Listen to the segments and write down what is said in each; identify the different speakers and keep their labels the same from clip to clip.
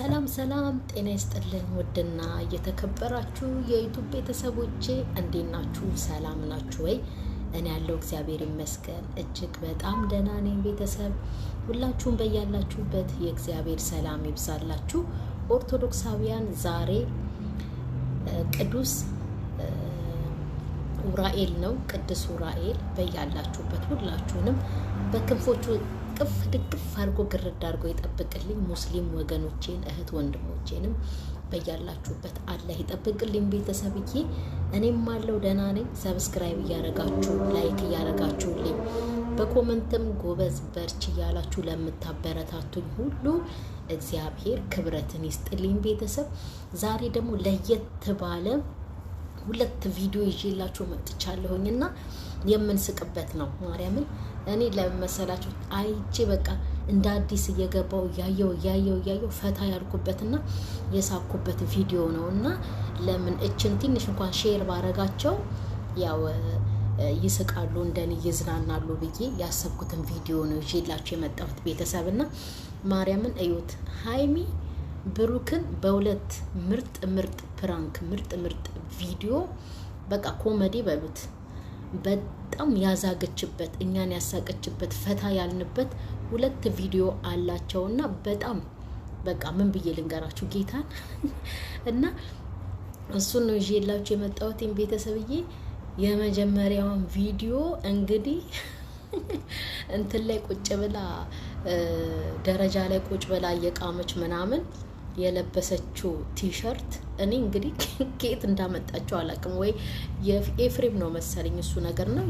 Speaker 1: ሰላም ጤና ይስጥልኝ ውድና እየተከበራችሁ የዩቲዩብ ቤተሰቦቼ እንዴት ናችሁ? ሰላም ናችሁ ወይ? እኔ ያለው እግዚአብሔር ይመስገን እጅግ በጣም ደህና ነኝ። ቤተሰብ ሁላችሁም በያላችሁበት የእግዚአብሔር ሰላም ይብዛላችሁ። ኦርቶዶክሳውያን ዛሬ ቅዱስ ኡራኤል ነው። ቅዱስ ኡራኤል በያላችሁበት ሁላችሁንም በክንፎቹ ቅፍ ድግፍ አድርጎ ግርድ አድርጎ ይጠብቅልኝ። ሙስሊም ወገኖቼን እህት ወንድሞቼንም በያላችሁበት አላህ ይጠብቅልኝ። ቤተሰብዬ እኔም አለው ደህና ነኝ። ሰብስክራይብ እያረጋችሁ ላይክ እያረጋችሁልኝ በኮሜንትም ጎበዝ በርቺ እያላችሁ ለምታበረታቱኝ ሁሉ እግዚአብሔር ክብረትን ይስጥልኝ። ቤተሰብ ዛሬ ደግሞ ለየት ባለ ሁለት ቪዲዮ ይዤላችሁ መጥቻለሁኝና የምንስቅበት ነው። ማርያምን እኔ ለመሰላችሁ አይቼ በቃ እንደ አዲስ እየገባው ያየው ፈታ ያልኩበትና የሳኩበት ቪዲዮ ነውና ለምን እችን ትንሽ እንኳን ሼር ባረጋቸው ያው ይስቃሉ እንደኔ ይዝናናሉ ብዬ ያሰብኩትን ቪዲዮ ነው ይዤላችሁ የመጣሁት ቤተሰብና ማርያምን እዩት። ሃይሚ ብሩክን በሁለት ምርጥ ፕራንክ ምርጥ ቪዲዮ በቃ ኮሜዲ በሉት በጣም ያዛገችበት እኛን ያሳቀችበት ፈታ ያልንበት ሁለት ቪዲዮ አላቸውና በጣም በቃ ምን ብዬ ልንገራችሁ ጌታን እና እሱን ነው ይዤላችሁ የመጣሁት ቤተሰብዬ። የመጀመሪያውን ቪዲዮ እንግዲህ እንትን ላይ ቁጭ ብላ ደረጃ ላይ ቁጭ ብላ እየቃመች ምናምን የለበሰችው ቲሸርት እኔ እንግዲህ ከየት እንዳመጣቸው አላውቅም። ወይ የኤፍሬም ነው መሰለኝ እሱ ነገር ነው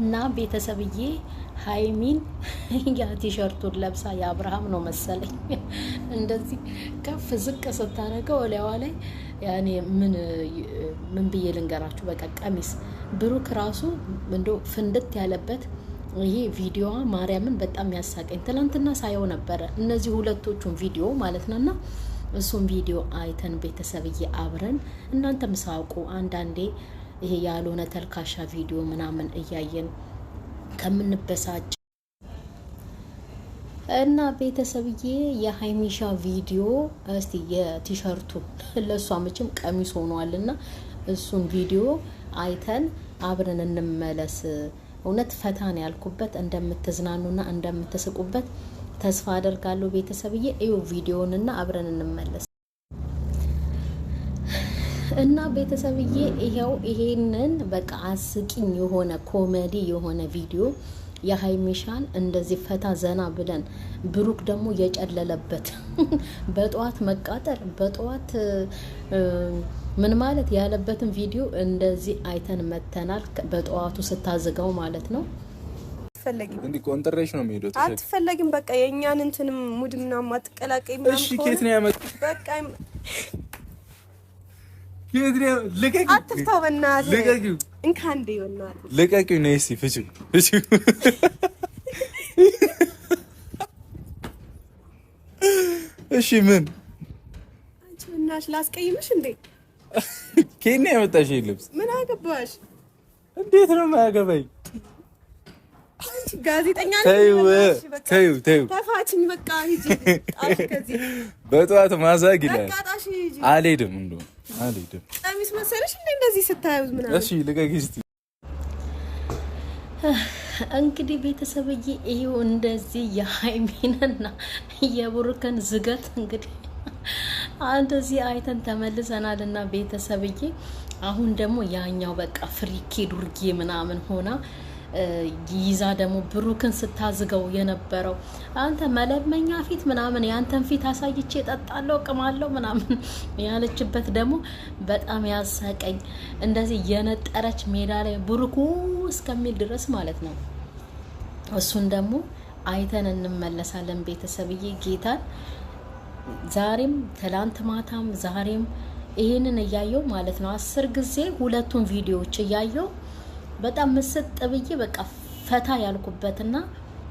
Speaker 1: እና ቤተሰብዬ ሃይሚን ያ ቲሸርቱን ለብሳ የአብርሃም ነው መሰለኝ እንደዚህ ከፍ ዝቅ ስታረገው ወላዋ ላይ ያኔ ምን ብዬ ልንገራችሁ በቃ ቀሚስ ብሩክ ራሱ እንደው ፍንድት ያለበት ይሄ ቪዲዮ ማርያምን በጣም ያሳቀኝ። ትናንትና ሳየው ነበረ እነዚህ ሁለቶቹን ቪዲዮ ማለት ነውና እሱን ቪዲዮ አይተን ቤተሰብዬ አብረን እናንተም ሳውቁ አንዳንዴ ይሄ ያልሆነ ተልካሻ ቪዲዮ ምናምን እያየን ከምንበሳጭ እና ቤተሰብዬ የሃይሚሻ ቪዲዮ እስቲ የቲሸርቱ ለሷ መቼም ቀሚስ ሆኗልና እሱን ቪዲዮ አይተን አብረን እንመለስ። እውነት ፈታን ያልኩበት እንደምትዝናኑና እንደምትስቁበት ተስፋ አደርጋለሁ። ቤተሰብዬ እዩ ቪዲዮንና አብረን እንመለስ እና ቤተሰብዬ ይሄንን በቃ አስቂኝ የሆነ ኮሜዲ የሆነ ቪዲዮ የሃይሚሻን እንደዚህ ፈታ ዘና ብለን ብሩክ ደግሞ የጨለለበት በጧት መቃጠር በጧት ምን ማለት ያለበትን ቪዲዮ እንደዚህ አይተን መተናል። በጧቱ ስታዝጋው ማለት ነው።
Speaker 2: አትፈለጊም
Speaker 3: እንዴ ኮንትሬሽ ነው የሚሄደው።
Speaker 2: አትፈለጊም በቃ የኛን እንትንም ሙድና ማትቀላቀይ ምናምን።
Speaker 3: እሺ ኬት ነው ያመጣው?
Speaker 2: በቃ
Speaker 3: ኬት ነው ልቀቂ።
Speaker 2: አትፍታው በእናትህ
Speaker 3: ልቀቂ።
Speaker 2: እንካንዴ በእናትህ ልቀቂ
Speaker 3: ነው። እሺ ፍቺ እሺ ምን
Speaker 2: አንቺ እናሽ ላስቀይምሽ እንዴ?
Speaker 3: ኬት ያመጣሽ ልብስ ምን
Speaker 2: አገባሽ?
Speaker 3: እንዴት ነው የማያገባኝ?
Speaker 2: አንቺ ጋዜጠኛ
Speaker 3: ነሽ። ተይው
Speaker 2: ተፋችኝ በቃ ሂጂ ጣሽ ከዚህ
Speaker 3: በጧት ማዛግ ይላል።
Speaker 2: በቃ ጣሽ ሂጂ።
Speaker 3: አልሄድም
Speaker 2: ቀሚስ መሰለሽ እንደዚህ ስታዩት ምናምን።
Speaker 3: እሺ ልቀቂ እስቲ።
Speaker 1: እንግዲህ ቤተሰብዬ ይሄው እንደዚህ የሃይሚንና የብሩክን ዝገት እንግዲህ እንደዚህ አይተን ተመልሰናልና ቤተሰብዬ አሁን ደግሞ ያኛው በቃ ፍሪኬ ዱርጌ ምናምን ሆና ይዛ ደግሞ ብሩክን ስታዝገው የነበረው አንተ መለመኛ ፊት ምናምን ያንተን ፊት አሳይቼ እጠጣለሁ ቅማለሁ ምናምን ያለችበት ደግሞ በጣም ያሳቀኝ። እንደዚህ የነጠረች ሜዳ ላይ ብሩክ እስከሚል ድረስ ማለት ነው። እሱን ደግሞ አይተን እንመለሳለን ቤተሰብዬ። ጌታን ዛሬም ትላንት ማታም ዛሬም ይሄንን እያየው ማለት ነው 10 ጊዜ ሁለቱን ቪዲዮዎች እያየው በጣም መስጥ ብዬ በቃ ፈታ ያልኩበትና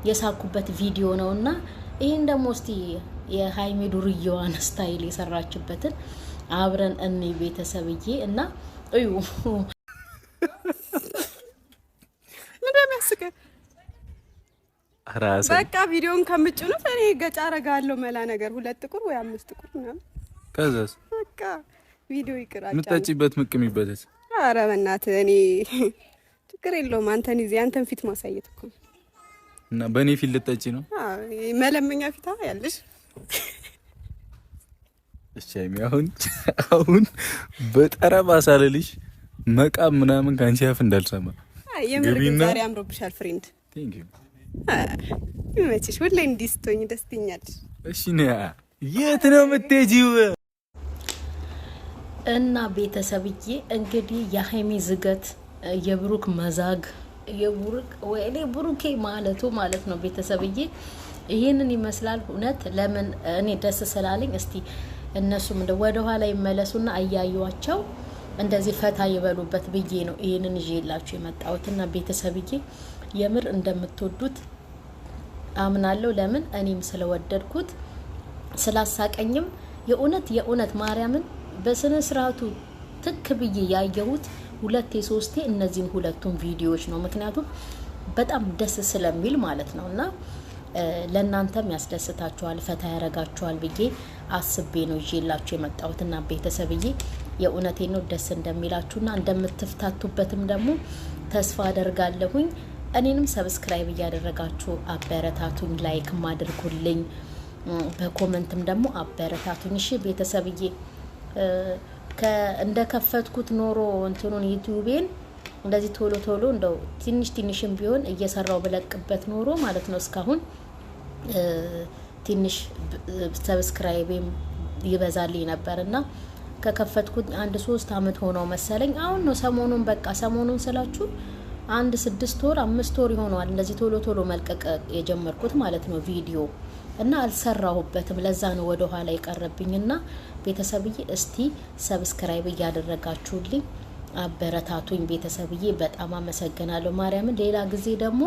Speaker 1: የሳኩበት ቪዲዮ ነውና ይሄን ደግሞ እስቲ የሃይሚ ዱርዬዋን ስታይል የሰራችበትን አብረን እኔ ቤተሰብዬ እና እዩ
Speaker 2: ምንድነው የሚያስቀው?
Speaker 3: አራሰ
Speaker 2: በቃ ቪዲዮን ከምጭኑት እኔ ገጫ አረጋለሁ መላ ነገር 2 ጥቁር ወይ 5 ጥቁር ምናምን
Speaker 3: ከዛስ
Speaker 2: በቃ ቪዲዮ ይቅራጫ
Speaker 3: ምጣጭበት ምቅሚበትስ
Speaker 2: ኧረ በእናትህ እኔ ችግር የለውም አንተን ይዘህ አንተን ፊት ማሳየት እኮ
Speaker 3: እና በእኔ ፊት ልጠጪ ነው
Speaker 2: መለመኛ ፊታ ያለሽ
Speaker 3: እሺ አሁን በጠረባ ሳለልሽ መቃም ምናምን ካንቺ አፍ እንዳልሰማ
Speaker 2: የምር ዛሬ አምሮብሻል ፍሬንድ
Speaker 3: ቴንክ ዩ
Speaker 2: መቼሽ ሁሌ እንዲስቶኝ ደስተኛለሽ
Speaker 3: እሺ ነያ የት ነው የምትሄጂው
Speaker 1: እና ቤተሰብዬ እንግዲህ የሃይሚ ዝገት የብሩክ መዛግ የብሩክ ወይኔ ብሩኬ ማለቱ ማለት ነው ቤተሰብዬ ይሄንን ይመስላል እውነት ለምን እኔ ደስ ስላለኝ እስቲ እነሱም ወደ ኋላ ይመለሱና አያዩዋቸው እንደዚህ ፈታ ይበሉበት ብዬ ነው ይሄንን ይዤላችሁ የመጣሁትና ቤተሰብዬ የምር እንደምትወዱት አምናለሁ ለምን እኔም ስለወደድኩት ስላሳቀኝም የእውነት ማርያምን በስነ ስርዓቱ ትክ ብዬ ያየሁት 2 3 እነዚህን ሁለቱን ቪዲዮዎች ነው ምክንያቱም በጣም ደስ ስለሚል ማለት ነውና ለእናንተም ያስደስታችኋል ፈታ ያረጋችኋል ብዬ አስቤ ነው ይዤላችሁ የመጣሁትና ቤተሰብዬ የእውነቴ ነው ደስ እንደሚላችሁና እንደምትፍታቱበትም ደግሞ ተስፋ አደርጋለሁኝ እኔንም ሰብስክራይብ እያደረጋችሁ አበረታቱኝ ላይክ ማድርጉልኝ በኮሜንትም ደግሞ አበረታቱኝ እሺ ቤተሰብዬ እንደከፈትኩት ኖሮ እንትኑን ዩቲዩቤን እንደዚህ ቶሎ እንደው ትንሽም ቢሆን እየሰራው በለቅበት ኖሮ ማለት ነው እስካሁን ትንሽ ሰብስክራይቤም ይበዛልኝ ነበርና ከከፈትኩት 1-3 አመት ሆነው መሰለኝ አሁን ነው ሰሞኑን ስላችሁ 1-6 ወር 5 ወር ይሆናል እንደዚህ ቶሎ መልቀቅ የጀመርኩት ማለት ነው ቪዲዮ እና አልሰራሁበትም ለዛ ነው ወደ ኋላ ይቀርብኝና ቤተሰብዬ እስቲ ሰብስክራይብ እያደረጋችሁልኝ አበረታቱኝ ቤተሰብዬ በጣም አመሰግናለሁ ማርያምን ሌላ ጊዜ ደግሞ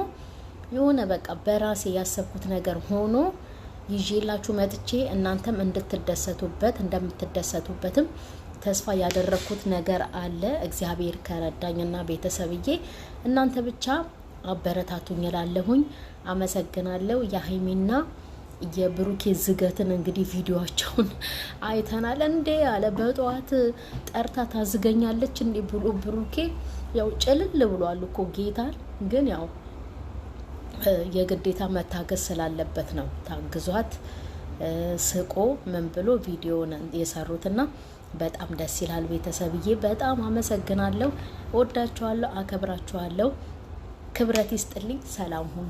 Speaker 1: የሆነ በቃ በራሴ ያሰብኩት ነገር ሆኖ ይዤላችሁ መጥቼ እናንተም እንድትደሰቱበት እንደምትደሰቱበትም ተስፋ ያደረኩት ነገር አለ እግዚአብሔር ከረዳኝና ቤተሰብዬ እናንተ ብቻ አበረታቱኝ እላለሁኝ አመሰግናለሁ የሃይሚና የብሩኬ ዝገትን እንግዲህ ቪዲዮአቸውን አይተናል እንዴ አለ በጧት ጠርታ ታዝገኛለች እንዴ ብሎ ብሩኬ ያው ጭልል ብሏል እኮ ጌታን ግን ያው የግዴታ መታገስ ስላለበት ነው ታግዟት ስቆ ምን ብሎ ቪዲዮን የሰሩትና በጣም ደስ ይላል ቤተሰብዬ በጣም አመሰግናለሁ ወዳችኋለሁ አከብራችኋለሁ ክብረት ይስጥልኝ ሰላም ሁኑ